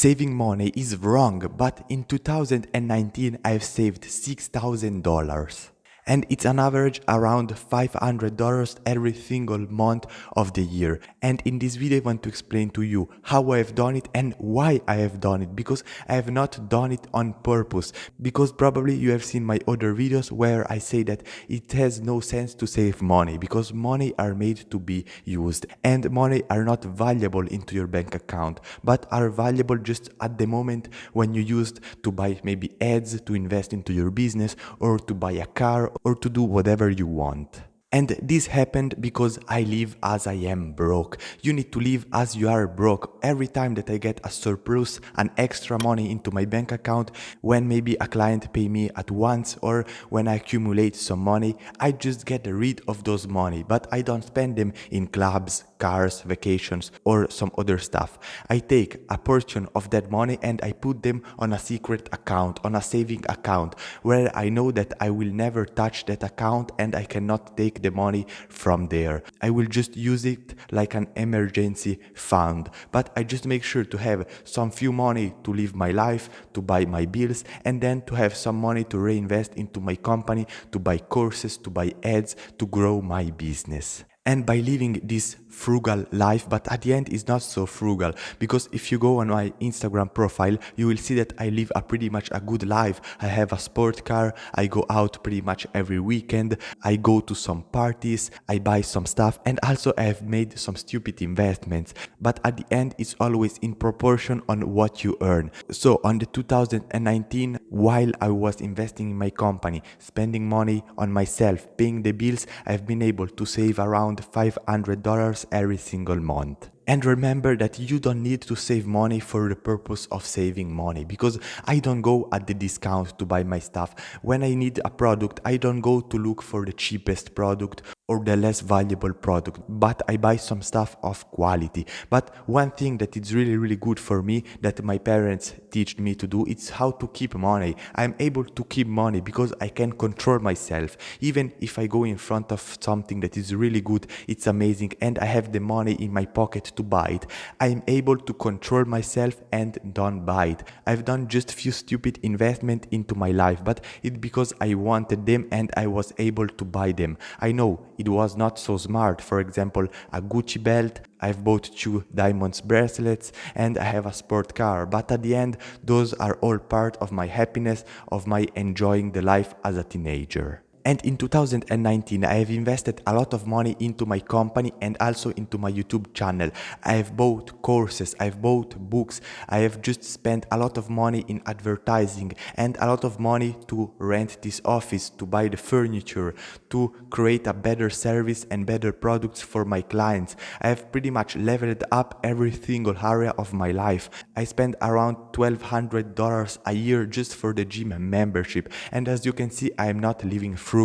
Saving money is wrong, but in 2019 I've saved $6,000. And it's on average around $500 every single month of the year. And in this video I want to explain to you how I have done it and why I have done it, because I have not done it on purpose. Because probably you have seen my other videos where I say that it has no sense to save money, because money are made to be used and money are not valuable into your bank account, but are valuable just at the moment when you used to buy maybe ads, to invest into your business, or to buy a car, or to do whatever you want. And this happened because I live as I am broke. You need to live as you are broke. Every time that I get a surplus, an extra money into my bank account, when maybe a client pay me at once, or when I accumulate some money, I just get rid of those money, but I don't spend them in clubs, cars, vacations, or some other stuff. I take a portion of that money and I put them on a secret account, on a saving account, where I know that I will never touch that account and I cannot take the money from there. I will just use it like an emergency fund, but I just make sure to have some few money to live my life, to buy my bills, and then to have some money to reinvest into my company, to buy courses, to buy ads, to grow my business. And by living this frugal life, but at the end it's not so frugal, because if you go on my Instagram profile, you will see that I live a pretty much a good life. I have a sport car, I go out pretty much every weekend, I go to some parties, I buy some stuff, and also I have made some stupid investments. But at the end it's always in proportion on what you earn. So on the 2019, while I was investing in my company, spending money on myself, paying the bills, I've been able to save around $500 every single month. And remember that you don't need to save money for the purpose of saving money, because I don't go at the discount to buy my stuff. When I need a product, I don't go to look for the cheapest product or the less valuable product, but I buy some stuff of quality. But one thing that is really good for me, that my parents teach me to do, it's how to keep money. I'm able to keep money because I can control myself. Even if I go in front of something that is really good, it's amazing, and I have the money in my pocket to buy it, I'm able to control myself and don't buy it. I've done just few stupid investment into my life, but it's because I wanted them and I was able to buy them. I know it was not so smart. For example, a Gucci belt, I've bought 2 diamonds bracelets, and I have a sport car, but at the end those are all part of my happiness, of my enjoying the life as a teenager. And in 2019, I have invested a lot of money into my company and also into my YouTube channel. I have bought courses, I've bought books, I have just spent a lot of money in advertising and a lot of money to rent this office, to buy the furniture, to create a better service and better products for my clients. I have pretty much leveled up every single area of my life. I spend around $1,200 a year just for the gym membership. And as you can see, I am not living frugal.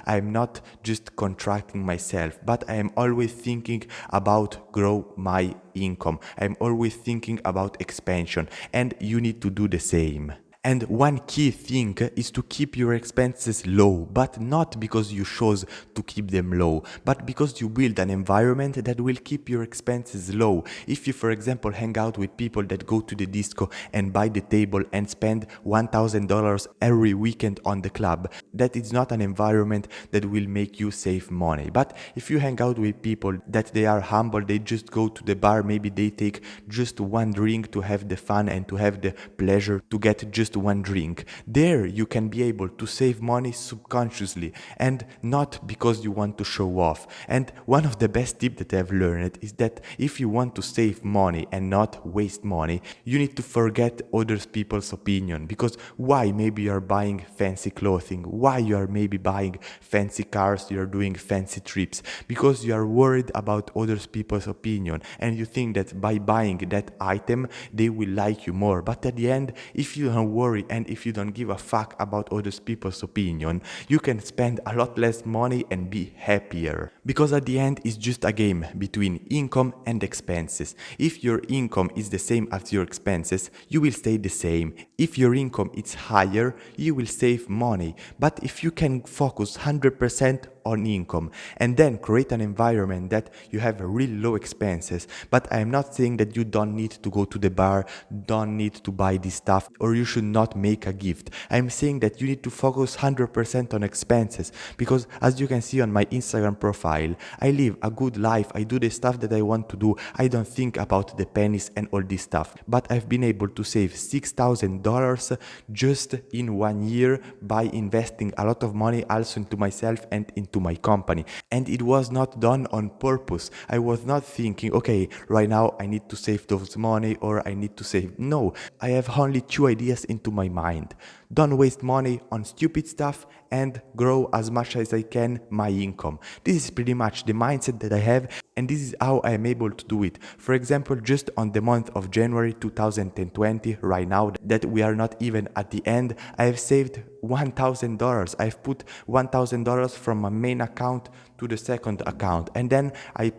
I am not just contracting myself, but I am always thinking about grow my income. I am always thinking about expansion, and you need to do the same. And one key thing is to keep your expenses low, but not because you chose to keep them low, but because you build an environment that will keep your expenses low. If you, for example, hang out with people that go to the disco and buy the table and spend $1,000 every weekend on the club, that is not an environment that will make you save money. But if you hang out with people that they are humble, they just go to the bar, maybe they take just one drink to have the fun and to have the pleasure to get just one drink. There you can be able to save money subconsciously and not because you want to show off. And one of the best tips that I've learned is that if you want to save money and not waste money, you need to forget other people's opinion. Because why maybe you are buying fancy clothing, why you are maybe buying fancy cars, you are doing fancy trips, because you are worried about other people's opinion and you think that by buying that item they will like you more. But at the end, if you don't worry and if you don't give a fuck about other people's opinion, you can spend a lot less money and be happier. Because at the end it's just a game between income and expenses. If your income is the same as your expenses, you will stay the same. If your income is higher, you will save money. But if you can focus 100% on income, and then create an environment that you have really low expenses. But I am not saying that you don't need to go to the bar, don't need to buy this stuff, or you should not make a gift. I'm saying that you need to focus 100% on expenses, because as you can see on my Instagram profile, I live a good life, I do the stuff that I want to do, I don't think about the pennies and all this stuff. But I've been able to save $6,000 just in 1 year by investing a lot of money also into myself and into my company. And it was not done on purpose. I was not thinking, okay, right now I need to save those money or I need to save. No, I have only two ideas into my mind. Don't waste money on stupid stuff and grow as much as I can my income. This is pretty much the mindset that I have, and this is how I am able to do it. For example, just on the month of January 2020, right now that we are not even at the end, I have saved $1,000. I've put $1,000 from my main account to the second account, and then I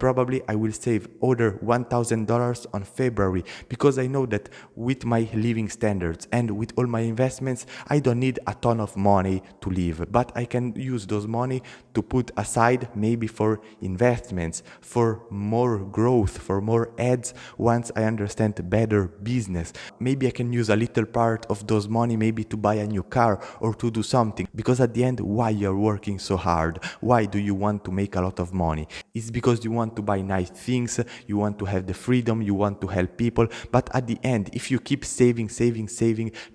will save other $1,000 on February, because I know that with my living standards and with all my investments, I don't need a ton of money to live, but I can use those money to put aside maybe for investments, for more growth, for more ads once I understand better business. Maybe I can use a little part of those money maybe to buy a new car or to do something, because at the end, why you're working so hard? Why do you want to make a lot of money? It's because you want to buy nice things, you want to have the freedom, you want to help people, but at the end, if you keep saving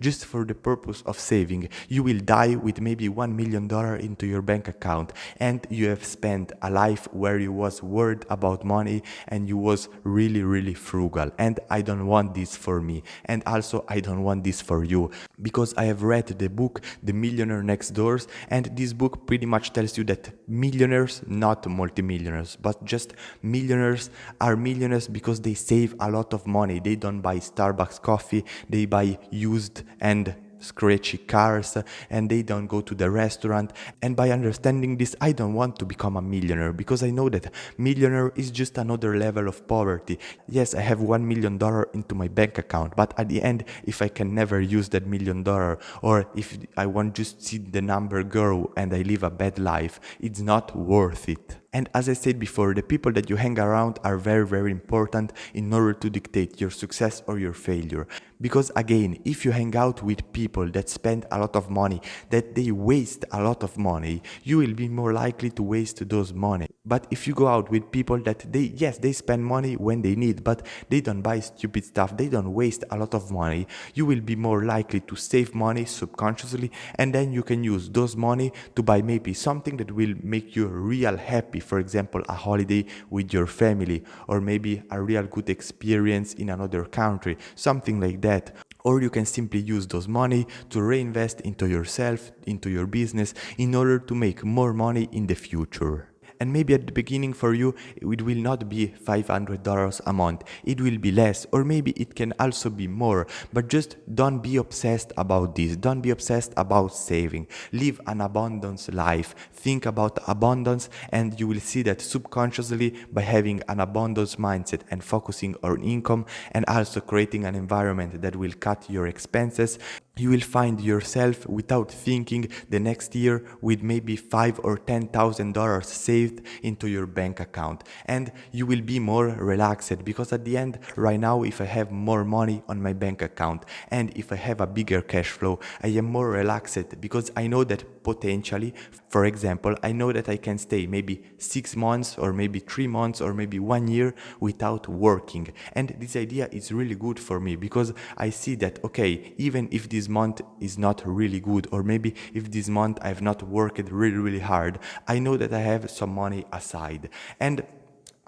just for the purpose of saving, you will die with maybe $1 million into your bank account, and you have spent a life where you was worried about money and you was really frugal. And I don't want this for me, and also I don't want this for you, because I have read the book The Millionaire Next Doors, and this book pretty much tells you that millionaires, not multimillionaires, but just millionaires, are millionaires because they save a lot of money. They don't buy Starbucks coffee, they buy used and scratchy cars, and they don't go to the restaurant. And by understanding this, I don't want to become a millionaire, because I know that millionaire is just another level of poverty. Yes, I have $1 million into my bank account, but at the end, if I can never use that $1 million, or if I want just see the number grow and I live a bad life, it's not worth it. And as I said before, the people that you hang around are very important in order to dictate your success or your failure. Because again, if you hang out with people that spend a lot of money, that they waste a lot of money, you will be more likely to waste those money. But if you go out with people that they spend money when they need, but they don't buy stupid stuff, they don't waste a lot of money, you will be more likely to save money subconsciously, and then you can use those money to buy maybe something that will make you real happy. For example, a holiday with your family, or maybe a real good experience in another country, something like that. Or you can simply use those money to reinvest into yourself, into your business, in order to make more money in the future. And maybe at the beginning for you, it will not be $500 a month. It will be less, or maybe it can also be more. But just don't be obsessed about this. Don't be obsessed about saving. Live an abundance life. Think about abundance, and you will see that subconsciously, by having an abundance mindset and focusing on income, and also creating an environment that will cut your expenses, you will find yourself, without thinking, the next year with maybe $5,000 or $10,000 saved into your bank account. And you will be more relaxed, because at the end, right now, if I have more money on my bank account and if I have a bigger cash flow, I am more relaxed, because I know that potentially, for example, I know that I can stay maybe 6 months or maybe 3 months or maybe 1 year without working. And this idea is really good for me, because I see that, okay, even if this month is not really good, or maybe if this month I've not worked really hard, I know that I have some money aside. And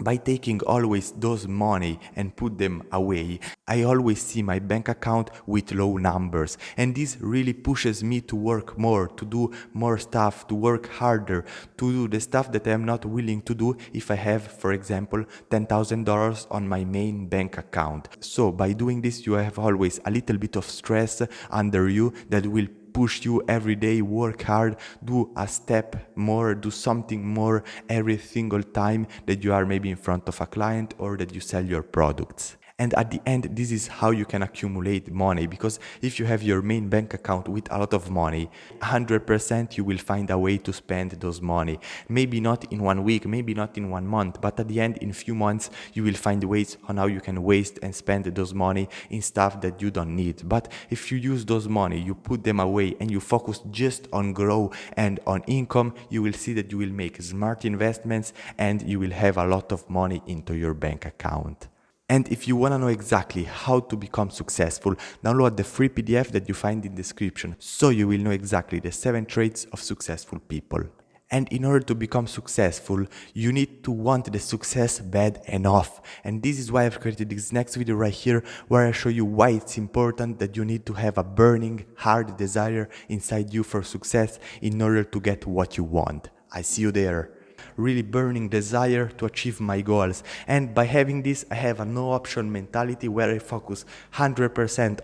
by taking always those money and put them away, I always see my bank account with low numbers. And this really pushes me to work more, to do more stuff, to work harder, to do the stuff that I'm not willing to do if I have, for example, $10,000 on my main bank account. So by doing this, you have always a little bit of stress under you that will push you every day, work hard, do a step more, do something more every single time that you are maybe in front of a client or that you sell your products. And at the end, this is how you can accumulate money, because if you have your main bank account with a lot of money, 100% you will find a way to spend those money. Maybe not in 1 week, maybe not in 1 month, but at the end, in few months, you will find ways on how you can waste and spend those money in stuff that you don't need. But if you use those money, you put them away and you focus just on grow and on income, you will see that you will make smart investments and you will have a lot of money into your bank account. And if you want to know exactly how to become successful, download the free PDF that you find in the description, so you will know exactly the 7 traits of successful people. And in order to become successful, you need to want the success bad enough. And this is why I've created this next video right here, where I show you why it's important that you need to have a burning, hard desire inside you for success in order to get what you want. I see you there. Really burning desire to achieve my goals, and by having this I have a no option mentality where I focus 100%